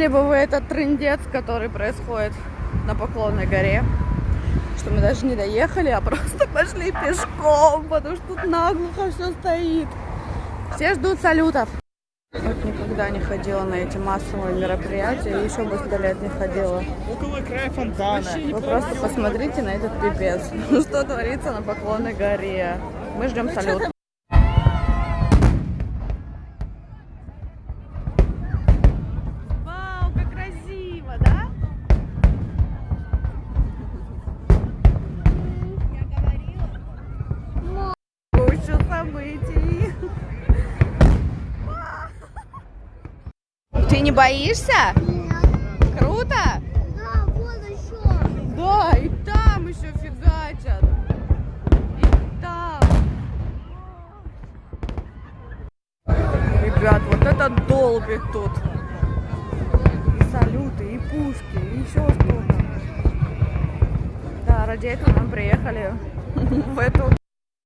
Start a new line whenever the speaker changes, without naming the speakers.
Видели бы вы этот трындец, который происходит на Поклонной горе? Что мы даже не доехали, а просто пошли пешком, потому что тут наглухо все стоит. Все ждут салютов. Вот никогда не ходила на эти массовые мероприятия, еще бы 100 лет не ходила.
Около края фонтана.
Вы просто посмотрите на этот пипец. Что творится на Поклонной горе. Мы ждем салют. Вау, как красиво, да? Я говорила. Куча событий. Ты не боишься?
Нет.
Круто?
Да, вот еще.
Да, и там еще фигачат. И там. Ребят, вот это долбит тут. И салюты, и пушки, и еще что-то. Да, ради этого мы приехали в эту